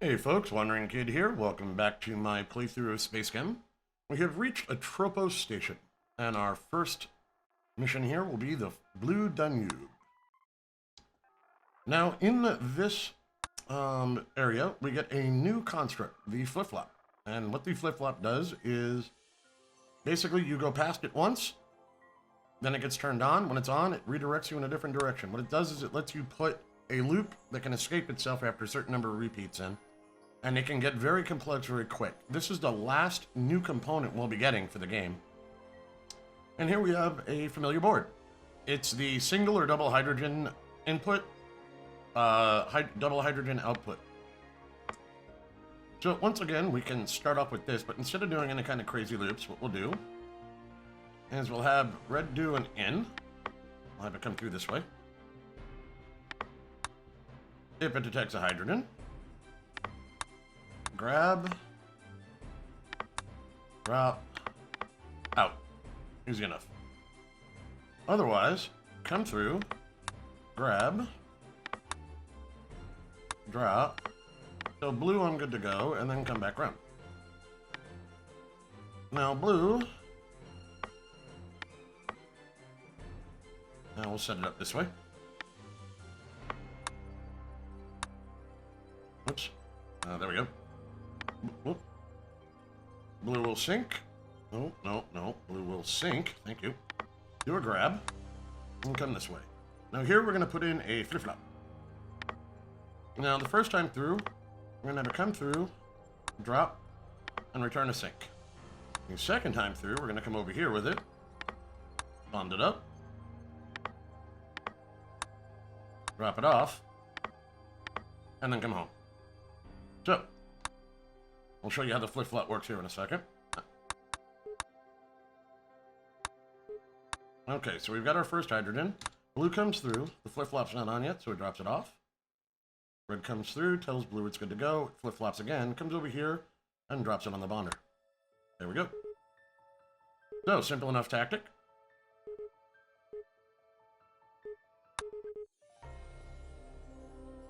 Hey folks, Wandering Kid here. Welcome back to my playthrough of SpaceChem. We have reached Atropos station, and our first mission here will be the Blue Danube. Now, in this area, we get a new construct, the FlipFlop. And what the FlipFlop does is, basically you go past it once, then it gets turned on. When it's on, it redirects you in a different direction. What it does is it lets you put a loop that can escape itself after a certain number of repeats in. And it can get very complex very quick. This is the last new component we'll be getting for the game. And here we have a familiar board. It's the single or double hydrogen input, double hydrogen output. So once again, we can start off with this, but instead of doing any kind of crazy loops, what we'll do is we'll have red do an in. We'll have it come through this way. If it detects a hydrogen, grab, drop, out. Easy enough. Otherwise, come through, grab, drop. So blue, I'm good to go, and then come back around. Now blue. Now we'll set it up this way. Oops. There we go. Whoop. Blue will sync. No, no, no. Blue will sync. Thank you. Do a grab. And come this way. Now here we're going to put in a FlipFlop. Now the first time through, we're going to have to come through, drop, and return to sync. The second time through, we're going to come over here with it, bond it up, drop it off, and then come home. So, I'll show you how the FlipFlop works here in a second. Okay, so we've got our first hydrogen. Blue comes through. The FlipFlop's not on yet, so it drops it off. Red comes through, tells blue it's good to go. FlipFlops again, comes over here, and drops it on the bonder. There we go. So, simple enough tactic.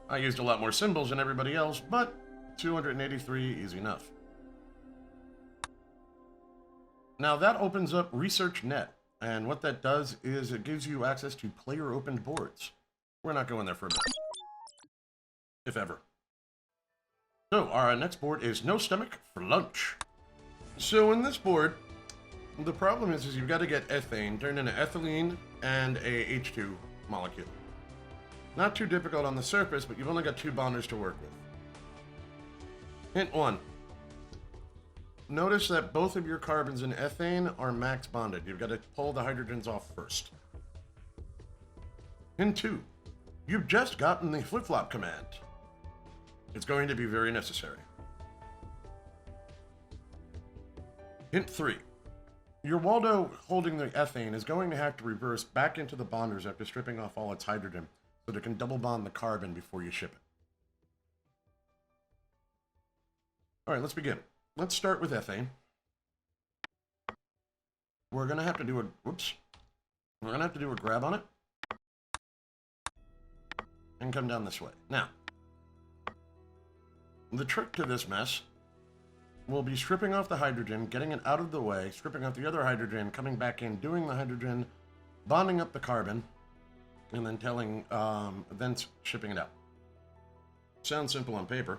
I used a lot more symbols than everybody else, but 283, easy enough. Now that opens up ResearchNet, and what that does is it gives you access to player-opened boards. We're not going there for a bit, if ever. So our next board is No Stomach for Lunch. So in this board, the problem is you've got to get ethane turned into ethylene and a H2 molecule. Not too difficult on the surface, but you've only got 2 bonders to work with. Hint 1. Notice that both of your carbons in ethane are max bonded. You've got to pull the hydrogens off first. Hint 2. You've just gotten the FlipFlop command. It's going to be very necessary. Hint 3. Your Waldo holding the ethane is going to have to reverse back into the bonders after stripping off all its hydrogen so that it can double bond the carbon before you ship it. All right, let's begin. Let's start with ethane. We're going to have to do a, whoops. We're going to have to do a grab on it. And come down this way. Now, the trick to this mess will be stripping off the hydrogen, getting it out of the way, stripping off the other hydrogen, coming back in, doing the hydrogen, bonding up the carbon, and then then shipping it out. Sounds simple on paper.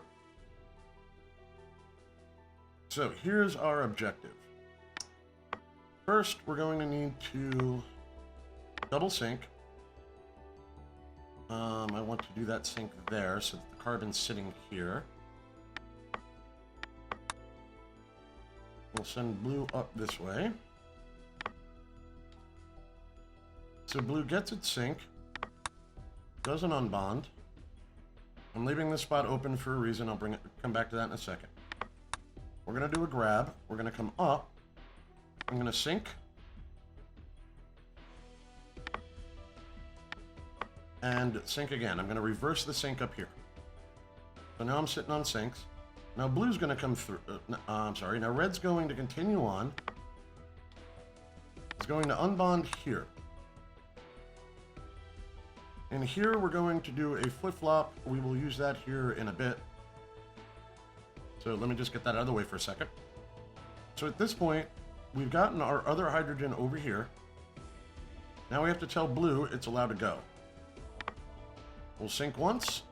So here's our objective. First, we're going to need to double sync. I want to do that sync there so that the carbon's sitting here. We'll send blue up this way. So blue gets its sync, doesn't unbond. I'm leaving this spot open for a reason. I'll come back to that in a second. We're going to do a grab. We're going to come up. I'm going to sync. And sync again. I'm going to reverse the sync up here. So now I'm sitting on syncs. Now blue's going to come through. I'm sorry. Now red's going to continue on. It's going to unbond here. And here we're going to do a FlipFlop. We will use that here in a bit. So let me just get that out of the way for a second. So at this point, we've gotten our other hydrogen over here. Now we have to tell blue it's allowed to go. We'll sync once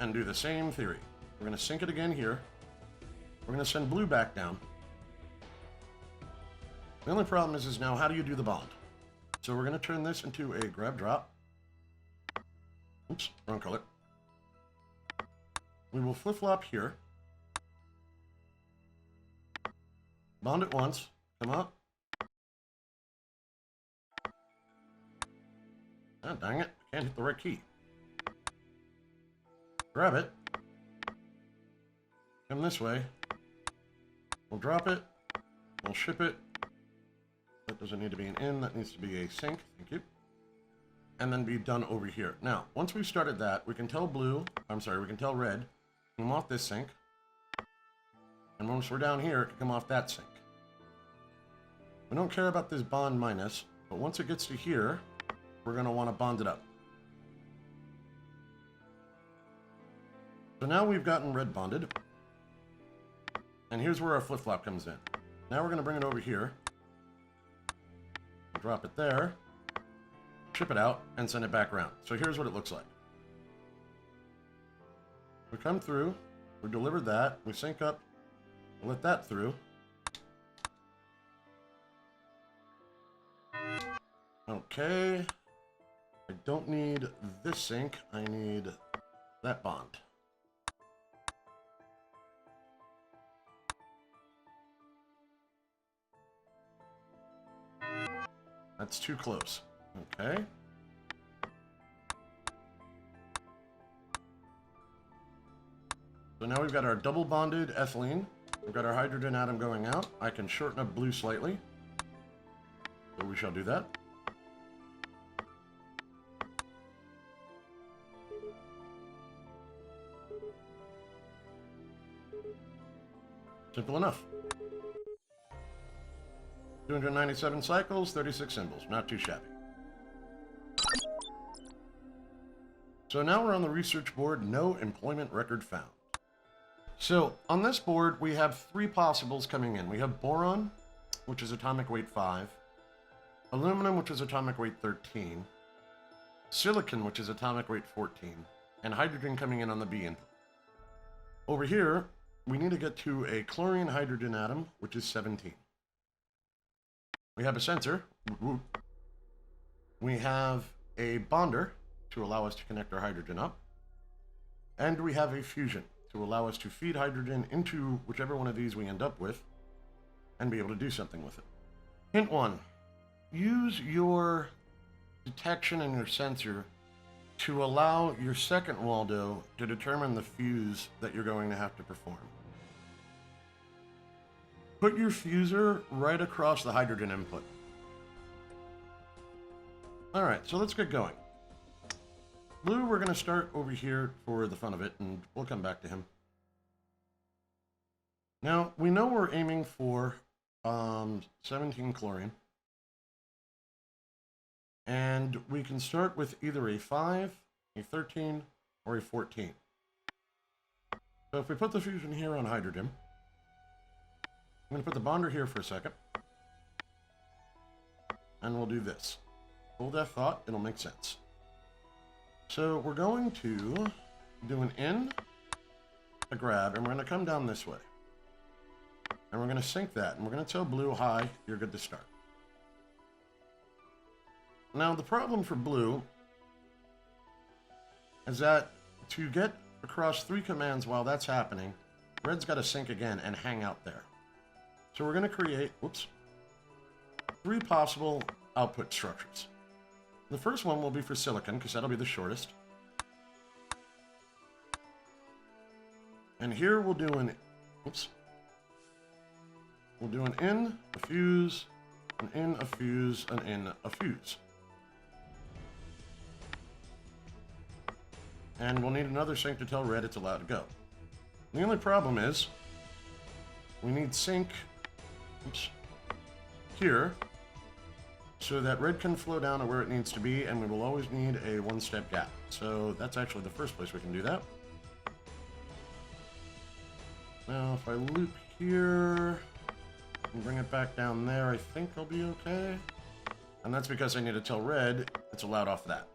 and do the same theory. We're going to sync it again here. We're going to send blue back down. The only problem is now how do you do the bond? So we're going to turn this into a grab drop. Oops, wrong color. We will flip-flop here. Bond it once. Come up. Ah, dang it. Can't hit the right key. Grab it. Come this way. We'll drop it. We'll ship it. That doesn't need to be an in. That needs to be a sync. Thank you. And then be done over here. Now, once we've started that, we can tell we can tell red, come off this sync. And once we're down here, it can come off that sync. We don't care about this bond minus, but once it gets to here, we're going to want to bond it up. So now we've gotten red bonded. And here's where our flip-flop comes in. Now we're going to bring it over here. Drop it there. Ship it out, and send it back around. So here's what it looks like. We come through. We delivered that. We sync up. We let that through. Okay. I don't need this sync. I need that bond. That's too close. Okay. So now we've got our double bonded ethylene. We've got our hydrogen atom going out. I can shorten up blue slightly. So we shall do that. Simple enough. 297 cycles, 36 symbols. Not too shabby. So now we're on the research board, no employment record found. So on this board, we have three possibles coming in. We have boron, which is atomic weight 5, aluminum, which is atomic weight 13, silicon, which is atomic weight 14, and hydrogen coming in on the B input. Over here, we need to get to a chlorine hydrogen atom, which is 17. We have a sensor. We have a bonder to allow us to connect our hydrogen up. And we have a fusion to allow us to feed hydrogen into whichever one of these we end up with and be able to do something with it. Hint 1. Use your detection and your sensor to allow your second Waldo to determine the fuse that you're going to have to perform. Put your fuser right across the hydrogen input. Alright, so let's get going. Blue, we're going to start over here for the fun of it, and we'll come back to him. Now, we know we're aiming for 17 chlorine. And we can start with either a 5, a 13, or a 14. So if we put the fusion here on hydrogen, I'm going to put the bonder here for a second. And we'll do this. Hold that thought, it'll make sense. So we're going to do an in, a grab, and we're going to come down this way. And we're going to sync that, and we're going to tell blue, hi, you're good to start. Now the problem for blue is that to get across 3 commands while that's happening, red's got to sync again and hang out there. So we're going to create, 3 possible output structures. The first one will be for silicon, because that'll be the shortest. And here we'll do an, we'll do an in, a fuse, an in, a fuse, an in, a fuse. And we'll need another sync to tell red it's allowed to go. The only problem is, we need sync here, so that red can flow down to where it needs to be, and we will always need a 1-step gap. So that's actually the first place we can do that. Now, if I loop here and bring it back down there, I think I'll be okay. And that's because I need to tell red it's allowed off that.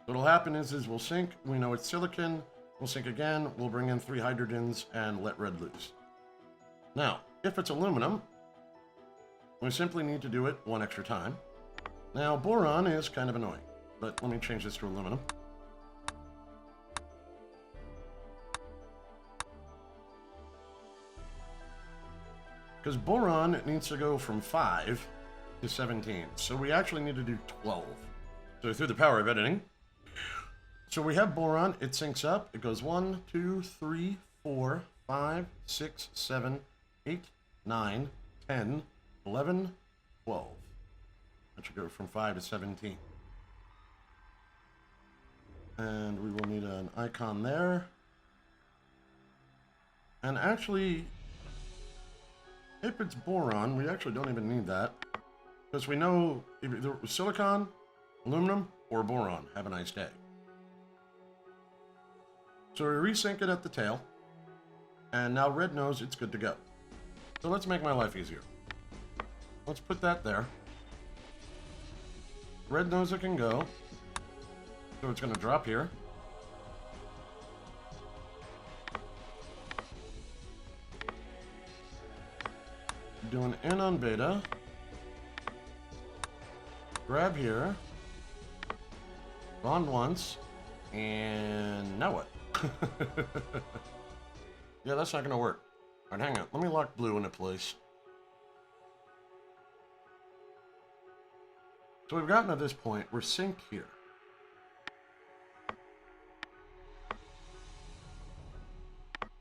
What'll happen is we'll sync. We know it's silicon. We'll sync again. We'll bring in 3 hydrogens and let red loose. Now, if it's aluminum, we simply need to do it 1 extra time. Now, boron is kind of annoying, but let me change this to aluminum. Because boron needs to go from 5 to 17. So we actually need to do 12. So through the power of editing. So we have boron, it syncs up. It goes 1, 2, 3, 4, 5, 6, 7, 8, 9, 10, 11, 12. That should go from 5 to 17. And we will need an icon there. And actually, if it's boron, we actually don't even need that. Because we know either it was silicon, aluminum, or boron. Have a nice day. So we resync it at the tail. And now red knows it's good to go. So let's make my life easier. Let's put that there. Red knows it can go. So it's going to drop here. Do an in on beta. Grab here. Bond once. And now what? Yeah, that's not going to work. All right, hang on. Let me lock blue into place. So we've gotten to this point. We're synced here.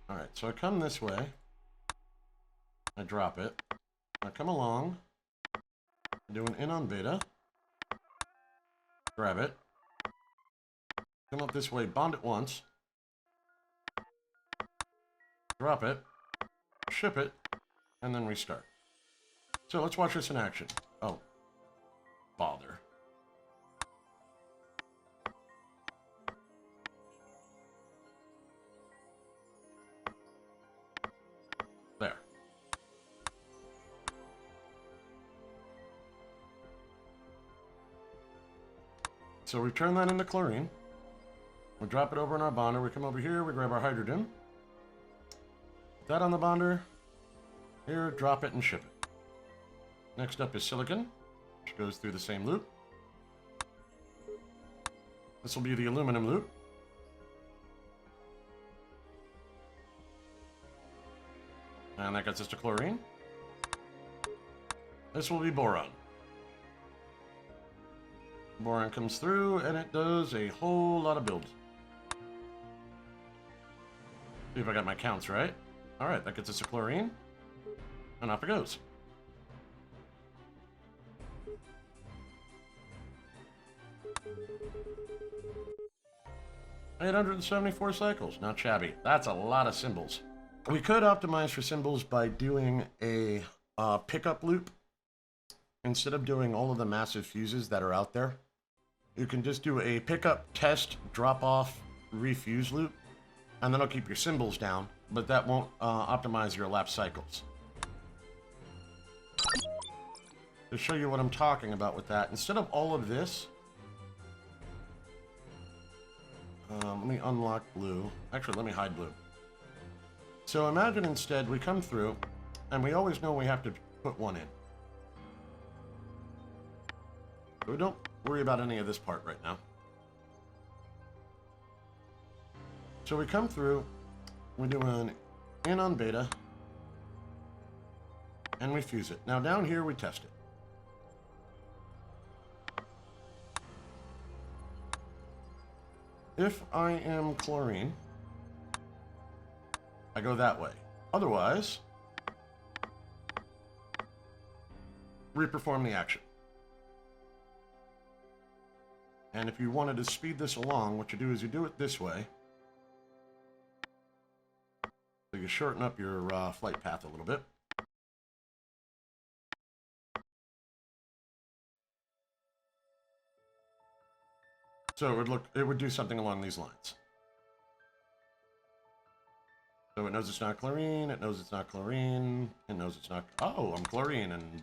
All right, so I come this way. I drop it. I come along. Do an in on beta. Grab it. Come up this way, bond it once. Drop it. Ship it. And then restart. So let's watch this in action. Oh. Bother. There. So we turn that into chlorine. We drop it over in our bonder. We come over here, we grab our hydrogen. Put that on the bonder. Here, drop it and ship it. Next up is silicon, which goes through the same loop. This will be the aluminum loop. And that gets us to chlorine. This will be boron. Boron comes through, and it does a whole lot of builds. See if I got my counts right. Alright, that gets us to chlorine. And off it goes. $874 cycles. Not shabby. That's a lot of symbols. We could optimize for symbols by doing a pickup loop. Instead of doing all of the massive fuses that are out there, you can just do a pickup, test, drop off, refuse loop, and then it'll keep your symbols down, but that won't optimize your elapsed cycles. To show you what I'm talking about with that, instead of all of this, let me unlock blue. Actually, let me hide blue. So imagine instead we come through, and we always know we have to put one in. We don't worry about any of this part right now. So we come through, we do an in on beta, and we fuse it. Now down here we test it. If I am chlorine, I go that way. Otherwise, reperform the action. And if you wanted to speed this along, what you do is you do it this way. So you shorten up your flight path a little bit. So it would do something along these lines. So it knows it's not chlorine, it knows it's not chlorine, it knows it's not... Oh, I'm chlorine and...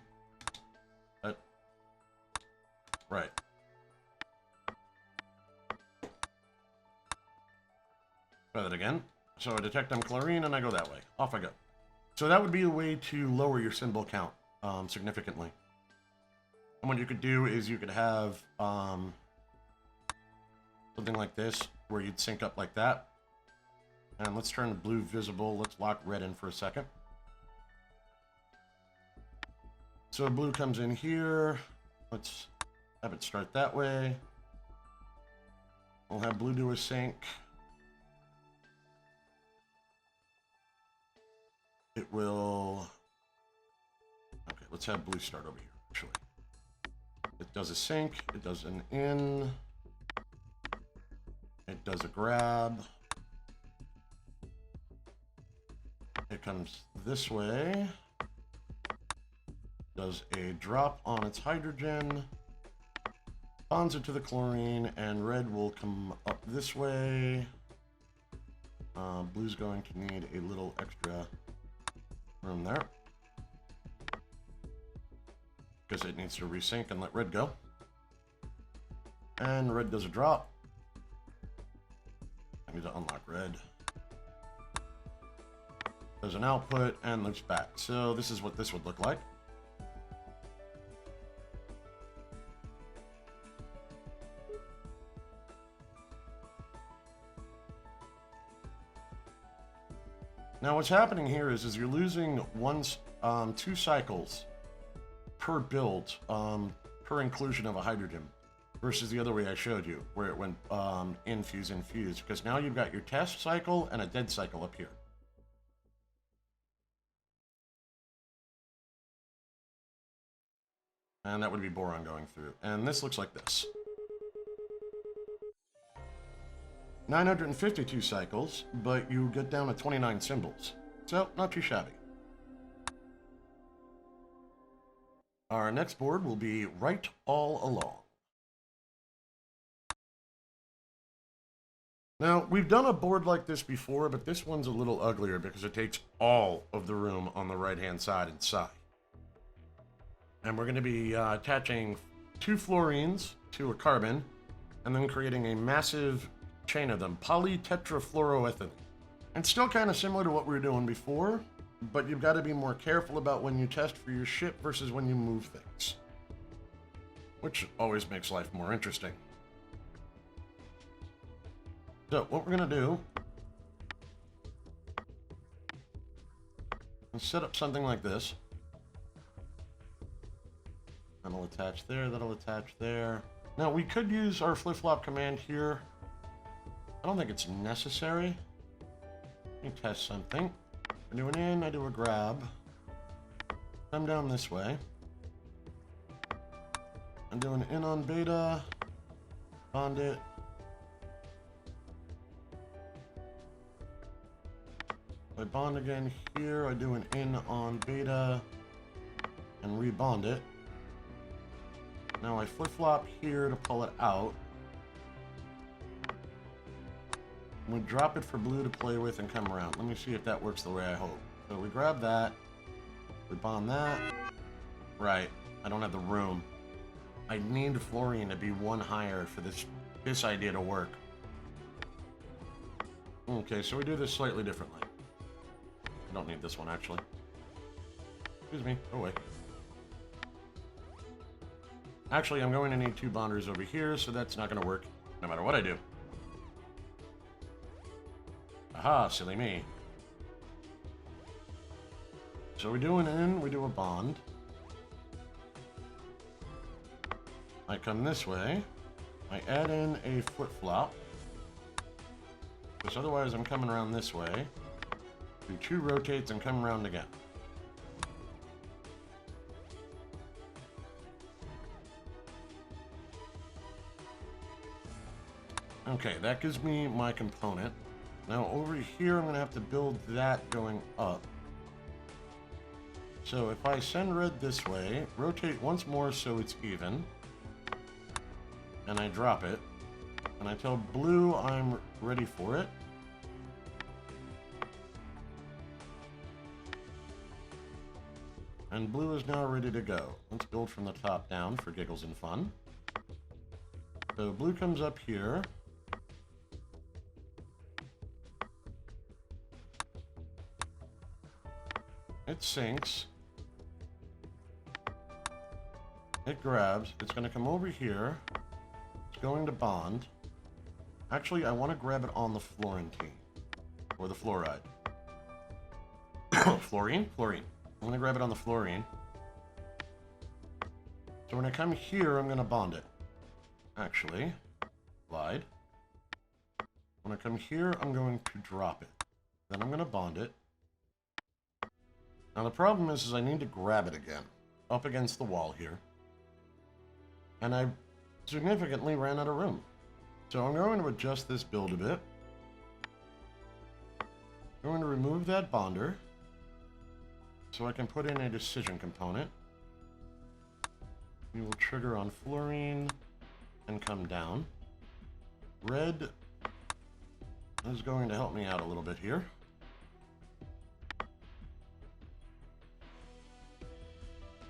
Right. Try that again. So I detect I'm chlorine and I go that way. Off I go. So that would be a way to lower your symbol count significantly. And what you could do is you could have something like this where you'd sync up like that. And let's turn blue visible. Let's lock red in for a second. So blue comes in here. Let's have it start that way. We'll have blue do a sync. It will... Okay, let's have blue start over here, actually. It does a sync. It does an in. It does a grab. It comes this way. Does a drop on its hydrogen. Bonds it to the chlorine, and red will come up this way. Blue's going to need a little extra room there, because it needs to resync and let red go. And red does a drop. I need to unlock red. There's an output and loops back. So this is what this would look like. Now what's happening here is you're losing two cycles per build, per inclusion of a hydrogen, versus the other way I showed you, where it went infuse, because now you've got your test cycle and a dead cycle up here. And that would be boron going through. And this looks like this. 952 cycles, but you get down to 29 symbols. So, not too shabby. Our next board will be Right All Along. Now, we've done a board like this before, but this one's a little uglier because it takes all of the room on the right-hand side inside. And we're going to be attaching 2 fluorines to a carbon, and then creating a massive chain of them, polytetrafluoroethylene. And still kind of similar to what we were doing before, but you've got to be more careful about when you test for your ship versus when you move things, which always makes life more interesting. So what we're going to do is set up something like this. That'll attach there, that'll attach there. Now we could use our FlipFlop command here. I don't think it's necessary. Let me test something. I do an in, I do a grab. Come down this way. I'm doing in on beta. Bond it. I bond again here. I do an in on beta and rebond it. Now I flip-flop here to pull it out. We drop it for blue to play with and come around. Let me see if that works the way I hope. So we grab that. We bond that. Right. I don't have the room. I need fluorine to be 1 higher for this idea to work. Okay, so we do this slightly differently. I don't need this one, actually. Excuse me. Oh, wait. Actually, I'm going to need 2 bonders over here, so that's not going to work no matter what I do. Aha, silly me. So we do an in, we do a bond. I come this way. I add in a flip-flop. Because otherwise I'm coming around this way. Do 2 rotates and come around again. Okay, that gives me my component. Now over here, I'm going to have to build that going up. So if I send red this way, rotate once more so it's even, and I drop it, and I tell blue I'm ready for it, And blue is now ready to go. Let's build from the top down for giggles and fun. So blue comes up here. It sinks. It grabs. It's going to come over here. It's going to bond. Actually, I want to grab it on the Florentine. Or the fluoride. Fluorine? Fluorine. I'm going to grab it on the fluorine. So when I come here, I'm going to bond it. Actually, lied. When I come here, I'm going to drop it. Then I'm going to bond it. Now the problem is I need to grab it again. Up against the wall here. And I significantly ran out of room. So I'm going to adjust this build a bit. I'm going to remove that bonder. So I can put in a decision component. We will trigger on fluorine and come down. Red is going to help me out a little bit here.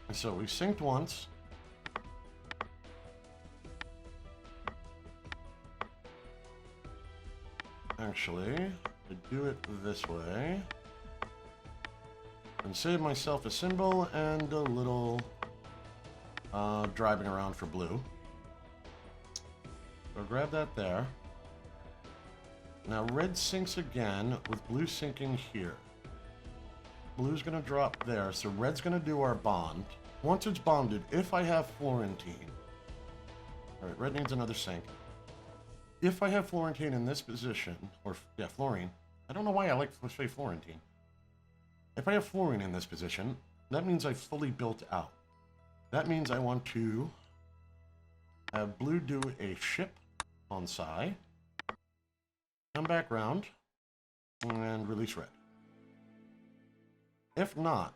And so we synced once. Actually, I do it this way. And save myself a symbol and a little driving around for blue. So grab that there. Now red syncs again with blue syncing here. Blue's going to drop there, so red's going to do our bond. Once it's bonded, if I have Florentine... Alright, red needs another sync. If I have Florentine in this position, or, yeah, fluorine. I don't know why I like to say Florentine. If I have fluorine in this position, that means I've fully built out. That means I want to have blue do a ship on psi, come back round, and release red. If not,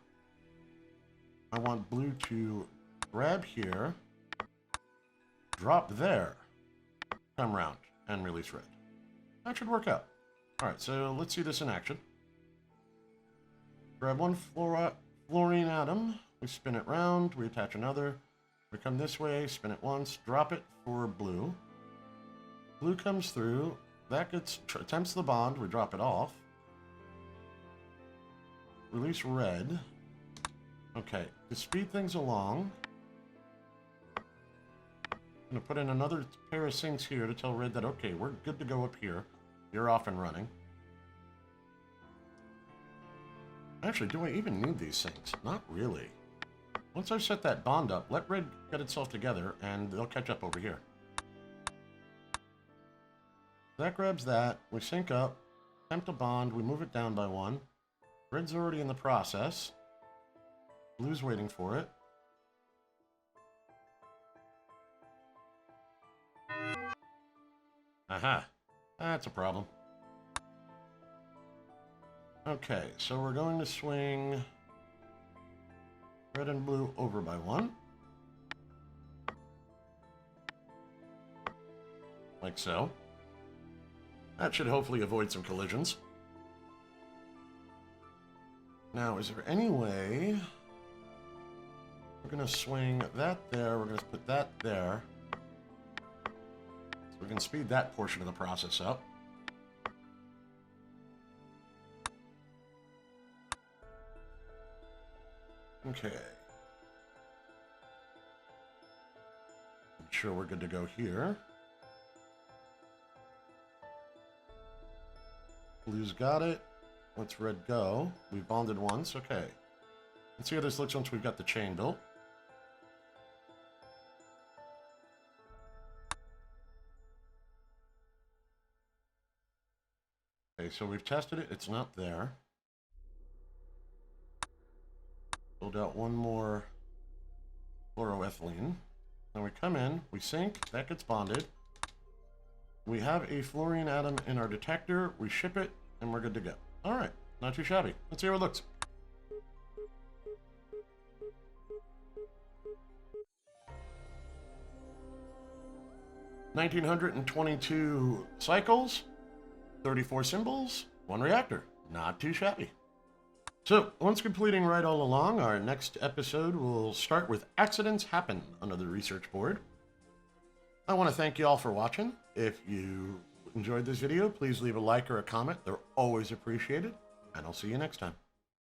I want blue to grab here, drop there, come round, and release red. That should work out. Alright, so let's see this in action. Grab one fluorine atom, we spin it round, we attach another, we come this way, spin it once, drop it for blue. Blue comes through, that gets attempts the bond, we drop it off. Release red. Okay, to speed things along, I'm going to put in another pair of syncs here to tell red that, okay, we're good to go up here. You're off and running. Actually, do I even need these syncs? Not really. Once I've set that bond up, let red get itself together, and they'll catch up over here. That grabs that, we sync up, attempt a bond, we move it down by one. Red's already in the process. Blue's waiting for it. Aha. That's a problem. Okay, so we're going to swing red and blue over by one. Like so. That should hopefully avoid some collisions. Now, is there any way... We're going to swing that there, we're going to put that there. So we can speed that portion of the process up. Okay. I'm sure we're good to go here. Blue's got it. Let's red go. We bonded once. Okay. Let's see how this looks once we've got the chain built. Okay, so we've tested it. It's not there. Build out one more fluoroethylene. Then we come in, we sync, that gets bonded. We have a fluorine atom in our detector, we ship it, and we're good to go. Alright, not too shabby. Let's see how it looks. (1922) cycles, 34 symbols, 1 reactor. Not too shabby. So, once completing Right All Along, our next episode will start with Accidents Happen under the research board. I want to thank you all for watching. If you enjoyed this video, please leave a like or a comment. They're always appreciated, and I'll see you next time.